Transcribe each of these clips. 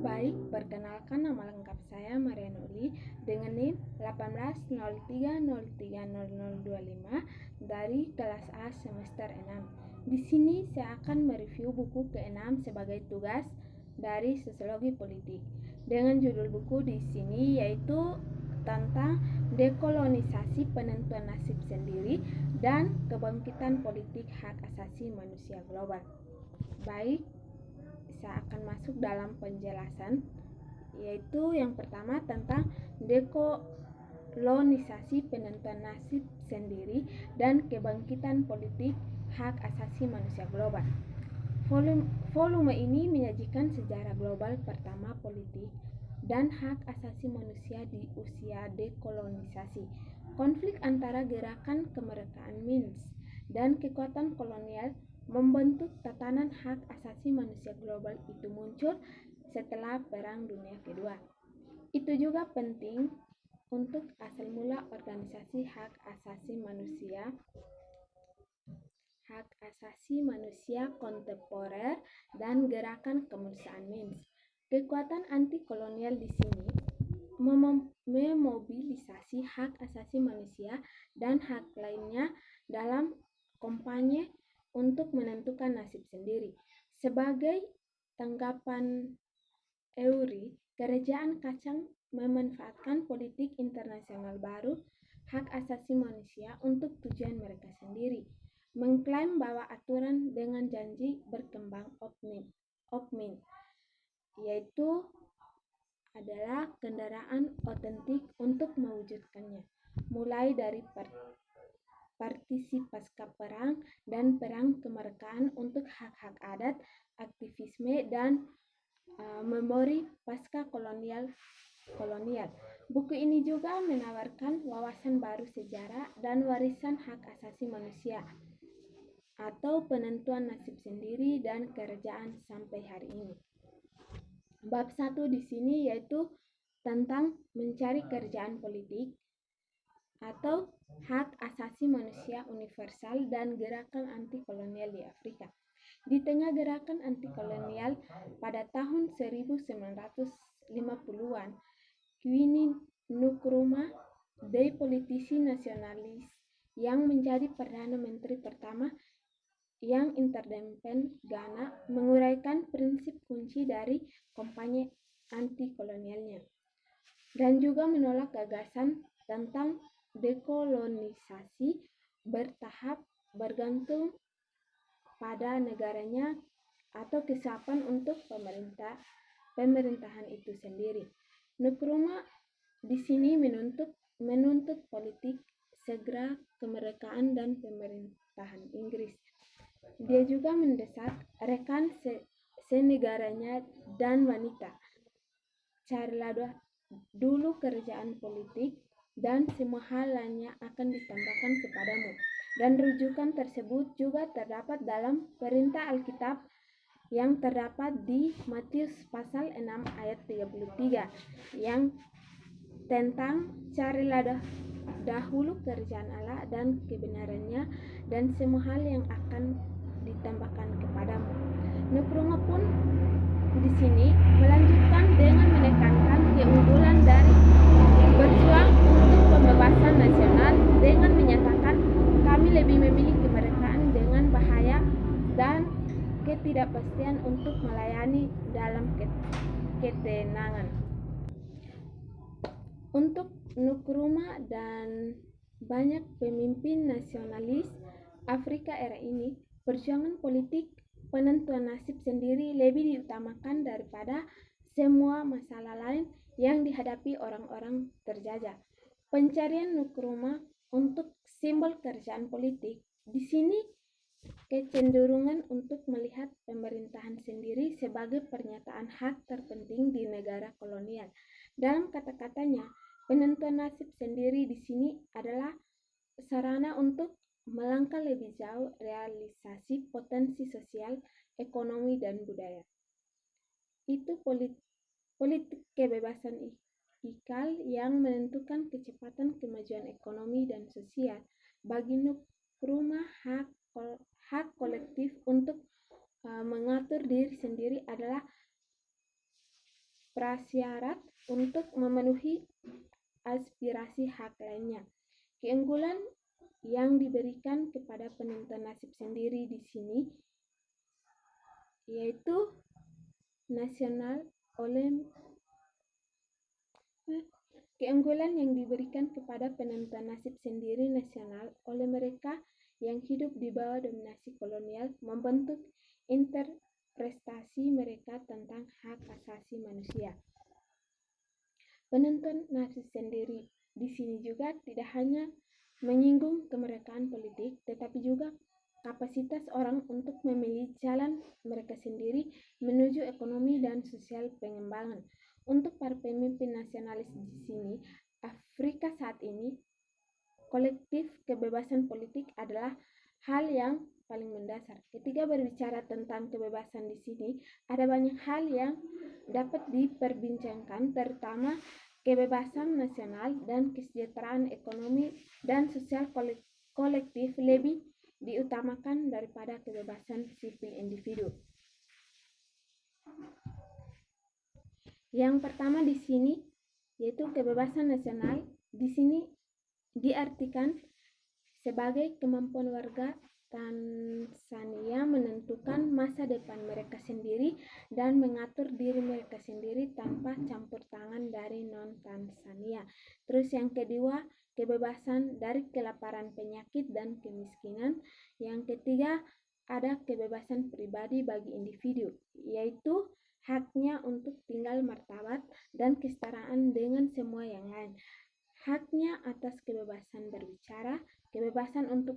Baik, perkenalkan nama lengkap saya Marian Uli dengan NIM 1803030025 dari kelas A semester 6. Di sini saya akan mereview buku ke-6 sebagai tugas dari Sosiologi Politik. Dengan judul buku di sini yaitu tentang dekolonisasi penentuan nasib sendiri dan kebangkitan politik hak asasi manusia global. Baik, saya akan masuk dalam penjelasan, yaitu yang pertama tentang dekolonisasi penentuan nasib sendiri dan kebangkitan politik hak asasi manusia global. Volume ini menyajikan sejarah global pertama politik dan hak asasi manusia di usia dekolonisasi, konflik antara gerakan kemerdekaan Minsk dan kekuatan kolonial membentuk tatanan hak asasi manusia global itu muncul setelah Perang Dunia Kedua. Itu juga penting untuk asal mula organisasi hak asasi manusia kontemporer dan gerakan kemanusiaan Minsk. Kekuatan anti kolonial di sini memobilisasi hak asasi manusia dan hak lainnya dalam kampanye untuk menentukan nasib sendiri. Sebagai tanggapan EURI, kerajaan Kacang memanfaatkan politik internasional baru hak asasi manusia untuk tujuan mereka sendiri, mengklaim bahwa aturan dengan janji berkembang opmin, yaitu adalah kendaraan otentik untuk mewujudkannya, mulai dari partisipasi pasca perang dan perang kemerdekaan untuk hak-hak adat, aktivisme, dan memori pasca kolonial. Buku ini juga menawarkan wawasan baru sejarah dan warisan hak asasi manusia atau penentuan nasib sendiri dan kerajaan sampai hari ini. Bab 1 di sini yaitu tentang mencari kerjaan politik atau hak asasi manusia universal dan gerakan anti kolonial di Afrika. Di tengah gerakan anti kolonial pada tahun 1950-an, Kwame Nkrumah, politisi nasionalis yang menjadi Perdana Menteri pertama yang interdependen Ghana, menguraikan prinsip kunci dari kampanye anti kolonialnya dan juga menolak gagasan tentang dekolonisasi bertahap bergantung pada negaranya atau kesiapan untuk pemerintahan itu sendiri. Nkrumah di sini menuntut politik segera kemerdekaan dan pemerintahan Inggris. Dia juga mendesak rekan senegaranya dan wanita, carilah dulu kerjaan politik dan semua hal lainnya akan ditambahkan kepadamu. Dan rujukan tersebut juga terdapat dalam perintah Alkitab yang terdapat di Matius pasal 6 ayat 33 yang tentang carilah dahulu kerjaan Allah dan kebenarannya, dan semua hal yang akan ditambahkan kepadamu. Nkrumah pun di sini melanjutkan dengan menekankan keunggulan dari berjuang untuk pembebasan nasional dengan menyatakan kami lebih memilih kemerdekaan dengan bahaya dan ketidakpastian untuk melayani dalam ketenangan. Untuk Nkrumah dan banyak pemimpin nasionalis Afrika era ini, perjuangan politik penentuan nasib sendiri lebih diutamakan daripada semua masalah lain yang dihadapi orang-orang terjajah. Pencarian Nkrumah untuk simbol kerjaan politik di sini kecenderungan untuk melihat pemerintahan sendiri sebagai pernyataan hak terpenting di negara kolonial. Dalam kata-katanya, penentuan nasib sendiri di sini adalah sarana untuk melangkah lebih jauh realisasi potensi sosial, ekonomi, dan budaya. Itu politik kebebasan ikal yang menentukan kecepatan kemajuan ekonomi dan sosial. Bagi Nkrumah, hak kolektif untuk mengatur diri sendiri adalah prasyarat untuk memenuhi aspirasi hak lainnya. Keunggulan yang diberikan kepada penentuan nasib sendiri di sini yaitu nasional oleh keunggulan yang diberikan kepada penentuan nasib sendiri nasional oleh mereka yang hidup di bawah dominasi kolonial membentuk interpretasi mereka tentang hak asasi manusia. Penentuan nasib sendiri di sini juga tidak hanya menyinggung kemerdekaan politik, tetapi juga kapasitas orang untuk memilih jalan mereka sendiri menuju ekonomi dan sosial pengembangan. Untuk para pemimpin nasionalis di sini, Afrika saat ini, kolektif kebebasan politik adalah hal yang paling mendasar. Ketika berbicara tentang kebebasan di sini, ada banyak hal yang dapat diperbincangkan, terutama kebebasan nasional dan kesejahteraan ekonomi dan sosial kolektif lebih diutamakan daripada kebebasan sipil individu. Yang pertama di sini yaitu kebebasan nasional. Di sini diartikan sebagai kemampuan warga Tanzania menentukan masa depan mereka sendiri dan mengatur diri mereka sendiri tanpa campur tangan dari non-Tanzania. Terus yang kedua, kebebasan dari kelaparan, penyakit, dan kemiskinan. Yang ketiga, ada kebebasan pribadi bagi individu, yaitu haknya untuk tinggal martabat dan kesetaraan dengan semua yang lain. Haknya atas kebebasan berbicara, kebebasan untuk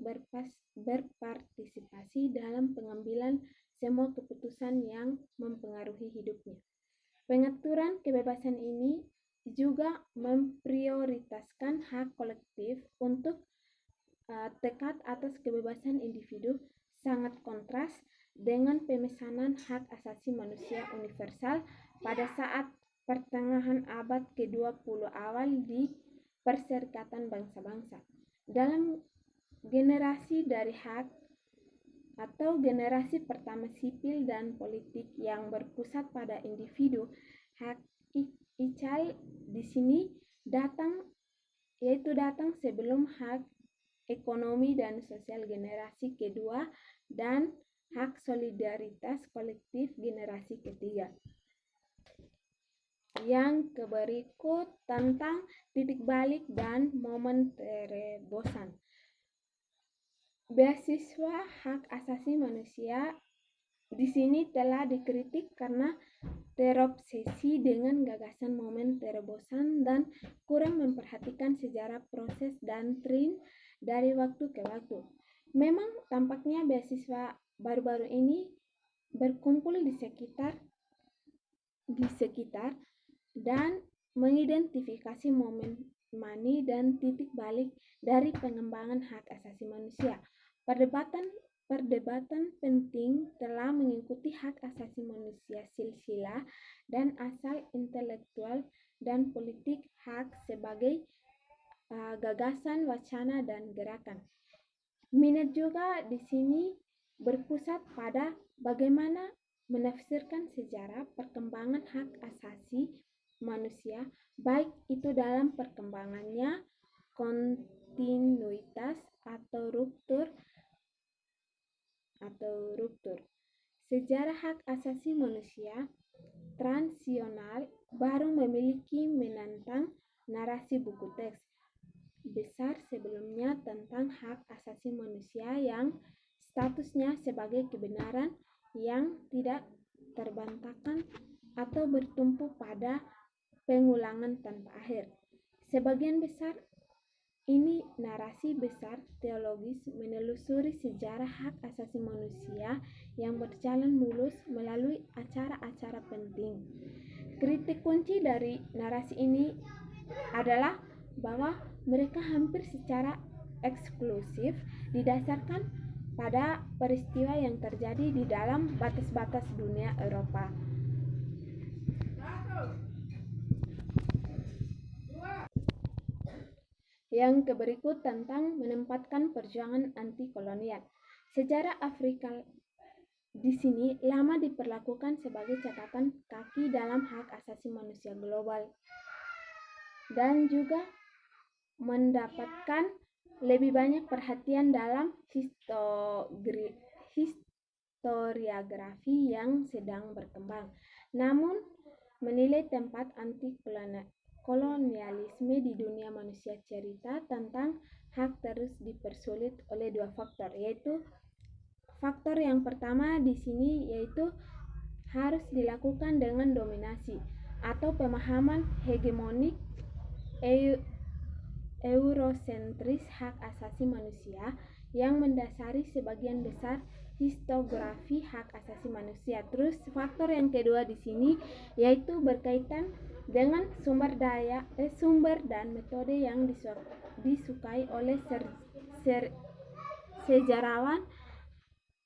berpartisipasi dalam pengambilan semua keputusan yang mempengaruhi hidupnya. Pengaturan kebebasan ini juga memprioritaskan hak kolektif untuk tekad atas kebebasan individu, sangat kontras dengan pemesanan hak asasi manusia universal pada saat pertengahan abad ke-20 awal di Perserikatan Bangsa-Bangsa. Dalam generasi dari hak atau generasi pertama sipil dan politik yang berpusat pada individu, hak ical di sini datang sebelum hak ekonomi dan sosial generasi kedua dan hak solidaritas kolektif generasi ketiga. Yang berikut tentang titik balik dan momen terobosan. Beasiswa hak asasi manusia di sini telah dikritik karena terobsesi dengan gagasan momen terobosan dan kurang memperhatikan sejarah proses dan tren dari waktu ke waktu. Memang tampaknya beasiswa baru-baru ini berkumpul di sekitar dan mengidentifikasi momen mani dan titik balik dari pengembangan hak asasi manusia. Perdebatan penting telah mengikuti hak asasi manusia silsilah dan asal intelektual dan politik hak sebagai gagasan, wacana, dan gerakan. Minat juga di sini berpusat pada bagaimana menafsirkan sejarah perkembangan hak asasi manusia, baik itu dalam perkembangannya, kontinuitas atau ruptur. Sejarah hak asasi manusia transisional baru memiliki menantang narasi buku teks besar sebelumnya tentang hak asasi manusia yang statusnya sebagai kebenaran yang tidak terbantahkan atau bertumpu pada pengulangan tanpa akhir. Sebagian besar ini narasi besar teologis menelusuri sejarah hak asasi manusia yang berjalan mulus melalui acara-acara penting. Kritik kunci dari narasi ini adalah bahwa mereka hampir secara eksklusif didasarkan pada peristiwa yang terjadi di dalam batas-batas dunia Eropa. Yang berikut tentang menempatkan perjuangan anti kolonial. Sejarah Afrika di sini lama diperlakukan sebagai catatan kaki dalam hak asasi manusia global dan juga mendapatkan lebih banyak perhatian dalam historiografi yang sedang berkembang. Namun, menilai tempat anti-kolonialisme di dunia manusia cerita tentang hak terus dipersulit oleh dua faktor, yaitu faktor yang pertama di sini yaitu harus dilakukan dengan dominasi atau pemahaman hegemonik eurosentris hak asasi manusia yang mendasari sebagian besar historiografi hak asasi manusia. Terus faktor yang kedua di sini yaitu berkaitan dengan sumber dan metode yang disukai oleh sejarawan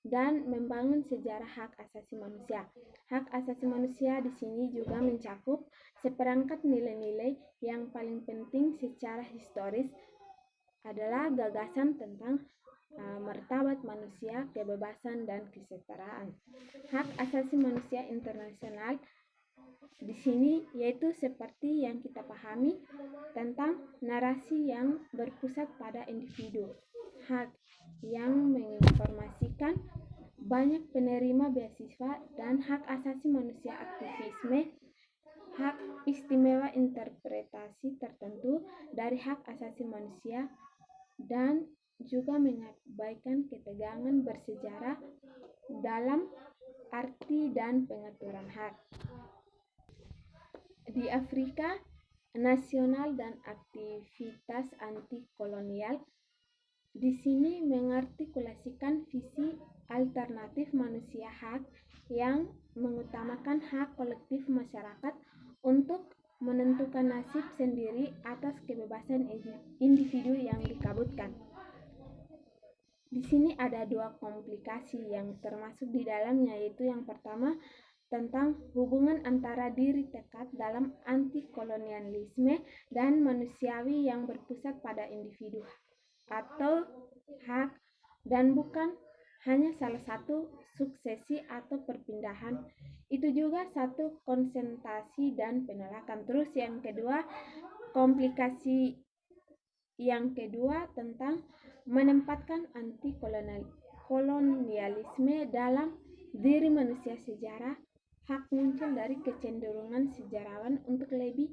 dan membangun sejarah hak asasi manusia. Hak asasi manusia di sini juga mencakup seperangkat nilai-nilai yang paling penting secara historis adalah gagasan tentang martabat manusia, kebebasan, dan kesetaraan. Hak asasi manusia internasional di sini yaitu seperti yang kita pahami tentang narasi yang berpusat pada individu, hak yang menginformasikan banyak penerima beasiswa, dan hak asasi manusia aktivisme, hak istimewa interpretasi tertentu dari hak asasi manusia, dan juga mengabaikan ketegangan bersejarah dalam arti dan pengaturan hak. Di Afrika Nasional dan aktivitas anti-kolonial di sini mengartikulasikan visi alternatif manusia hak yang mengutamakan hak kolektif masyarakat untuk menentukan nasib sendiri atas kebebasan individu yang dikabutkan. Di sini ada dua komplikasi yang termasuk di dalamnya, yaitu yang pertama tentang hubungan antara diri tekad dalam anti-kolonialisme dan manusiawi yang berpusat pada individu atau hak dan bukan hanya salah satu suksesi atau perpindahan. Itu juga satu konsentrasi dan penolakan. Terus yang kedua, komplikasi yang kedua tentang menempatkan anti-kolonialisme dalam diri manusia sejarah. Hak muncul dari kecenderungan sejarawan untuk lebih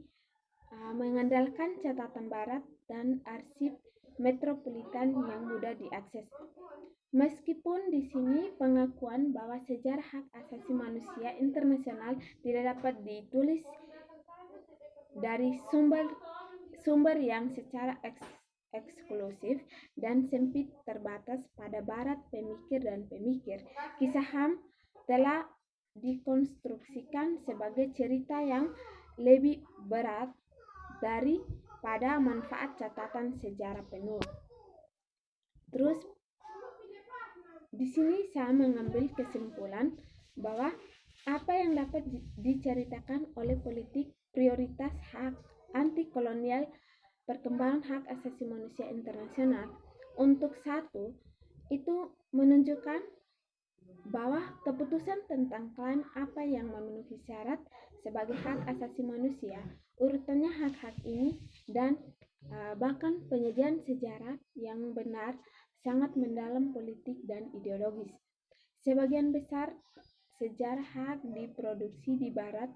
mengandalkan catatan barat dan arsip metropolitan yang mudah diakses. Meskipun di sini pengakuan bahwa sejarah hak asasi manusia internasional tidak dapat ditulis dari sumber yang secara eksklusif dan sempit terbatas pada barat pemikir dan pemikir, kisah HAM telah dikonstruksikan sebagai cerita yang lebih berat daripada manfaat catatan sejarah penuh. Terus di sini saya mengambil kesimpulan bahwa apa yang dapat diceritakan oleh politik prioritas hak anti-kolonial perkembangan hak asasi manusia internasional untuk satu itu menunjukkan bahwa keputusan tentang klaim apa yang memenuhi syarat sebagai hak asasi manusia, urutannya hak-hak ini, dan bahkan penyajian sejarah yang benar sangat mendalam politik dan ideologis. Sebagian besar sejarah hak diproduksi di barat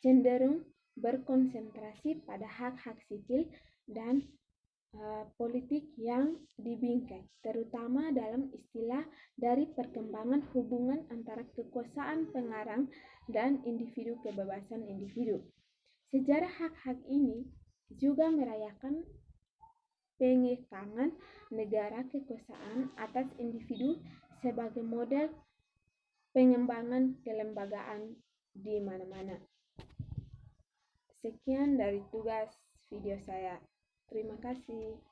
cenderung berkonsentrasi pada hak-hak sipil dan politik yang dibingkai, terutama dalam istilah dari perkembangan hubungan antara kekuasaan pengarang dan individu, kebebasan individu. Sejarah hak-hak ini juga merayakan pengekangan negara kekuasaan atas individu sebagai model pengembangan kelembagaan di mana-mana. Sekian dari tugas video saya. Terima kasih.